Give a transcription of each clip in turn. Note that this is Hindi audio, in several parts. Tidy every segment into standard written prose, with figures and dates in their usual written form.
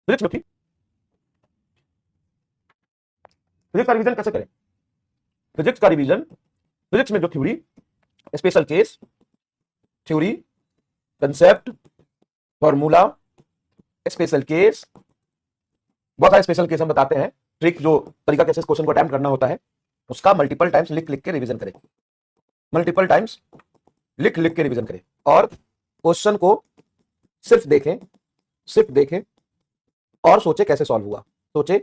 फिजिक्स में थी। फिजिक्स का रिवीजन कैसे करें? फिजिक्स का रिवीजन, फिजिक्स में जो theory, special case, theory, concept, formula, special case, बहुत सारे स्पेशल केस हम बताते हैं, ट्रिक, जो तरीका कैसे इस क्वेश्चन को अटेम्प्ट करना होता है, उसका मल्टीपल टाइम्स लिख लिख के रिवीजन करें, मल्टीपल टाइम्स लिख लिख के रिवीजन करें, और क्वेश्चन को सिर्फ देखें और सोचे कैसे सॉल्व हुआ, सोचे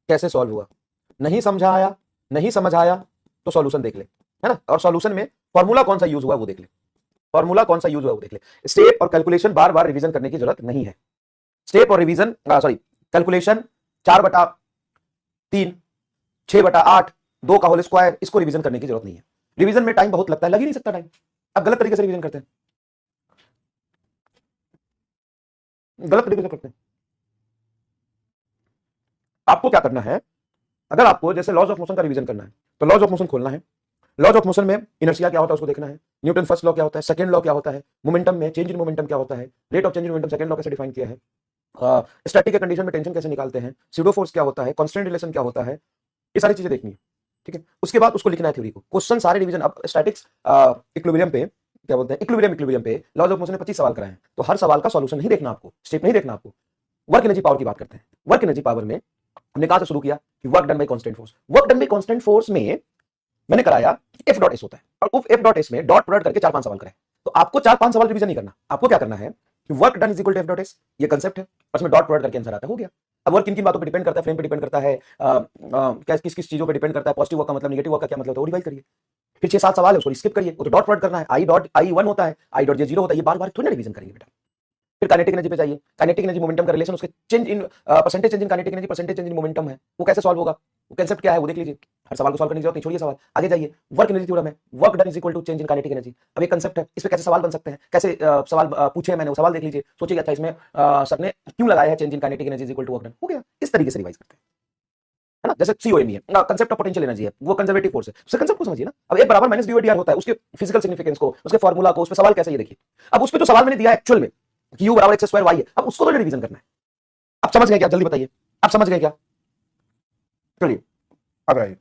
कैसे सॉल्व हुआ। नहीं समझ आया तो सॉल्यूशन देख ले, है ना, और सॉल्यूशन में फॉर्मूला कौन सा यूज हुआ वो देख ले, फॉर्मूला कौन सा यूज हुआ वो देख ले। स्टेप और कैलकुलेशन बार बार रिवीजन करने की जरूरत नहीं है। स्टेप और रिवीजन कैलकुलेशन 4/3, 6/8, 2 का होल स्क्वायर, इसको रिवीजन करने की जरूरत नहीं है। रिवीजन में टाइम बहुत लगता है, लग ही नहीं सकता टाइम, अब गलत तरीके से रिवीजन करते हैं, गलत तरीके से करते हैं। आपको क्या करना है, अगर आपको जैसे लॉज ऑफ मोशन का रिवीजन करना है तो लॉज ऑफ मोशन खोलना है। लॉज ऑफ मोशन में इनर्शिया क्या होता है उसको देखना है, न्यूटन फर्स्ट लॉ क्या होता है, सेकंड लॉ क्या होता है, मोमेंटम में चेंज इन मोमेंटम क्या होता है, rate of change in momentum second law कैसे डिफाइन किया है, स्टैटिक कंडीशन में टेंशन कैसे निकालते हैं, स्यूडो फोर्स क्या होता है, कांस्टेंट रिलेशन क्या होता है, ये सारी चीजें देखनी है, ठीक है। उसके बाद उसको लिखना है थ्योरी को, क्वेश्चन सारे रिवीजन। अब स्टैटिक्स इक्विलिब्रियम पे क्या बोलते हैं, इक्विलिब्रियम पे लॉज ऑफ मोशन में 25 सवाल कराए हैं, तो हर सवाल का सॉल्यूशन नहीं देखना आपको, स्टेप नहीं देखना आपको। वर्क एनर्जी पावर की बात करते हैं। वर्क एनर्जी पावर में हमने कहां से शुरू किया कि work done by constant force. Work done by constant force में मैंने कराया एफ डॉट एस होता है, और उफ एफ डॉट एस में डॉट प्रोडक्ट करके 4-5 सवाल कराए। तो आपको 4-5 सवाल रिवीजन नहीं करना, आपको क्या करना है कि work done is equal to F dot S, ये कंसेप्ट है, और उसमें डॉट प्रोडक्ट करके आंसर आता है, हो गया। अब वर्क किन किन बातों पे डिपेंड करता है, फ्रेम पे डिपेंड करता है, किस किस चीजों पे डिपेंड करता है, पॉजिटिव वर्क का मतलब, नेगेटिव वर्क का क्या मतलब, वो रिवाइज करिए। फिर 6-7 सवाल है उसको स्किप करिए, वो तो डॉट प्रोडक्ट करना है, आई डॉट आई 1 होता है, आई डॉट जे 0 होता है, ये बार बार थोड़ी ना रिवीजन करेंगे बेटा। फिर काइनेटिक एनर्जी पे जाइए, काइनेटिक एनर्जी मोमेंटम का रिलेशन, उसके change in percentage change in kinetic energy, percentage change in momentum है, वो कैसे सॉल्व होगा, वो कांसेप्ट क्या है वो देख लीजिए। हर सवाल को सॉल्व करने की जरूरत नहीं, छोड़िए सवाल, आगे जाइए। वर्क एनर्जी थ्योरम है, work done is equal to change in kinetic energy, अब एक कांसेप्ट है, इस पे कैसे सवाल बन सकते हैं, कैसे सवाल पूछे हैं मैंने, वो सवाल देख लीजिए, सोचिए अच्छा इसमें सर ने क्यों लगाया है change in kinetic energy is equal to work done, हो गया। इस तरीके से रिवाइज करते हैं, है ना। जैसे सीओएमई है, कंसेप्ट ऑफ पोटेंशियल एनर्जी है, वो कंजर्वेटिव फोर्स है, उसके कंसेप्ट को समझिए ना। अब एक बराबर माइनस डी होता है, उसके फिजिकल सिग्निफिकेंस को, उसके फार्मूला को, उस पे सवाल कैसे, ये देखिए। अब उस पे जो सवाल मैंने दिया एक्चुअल में कि u बराबर x² y है, अब उसको तो रिवीजन करना है। आप समझ गए क्या, जल्दी बताइए, आप समझ गए क्या? चलिए अब आइए,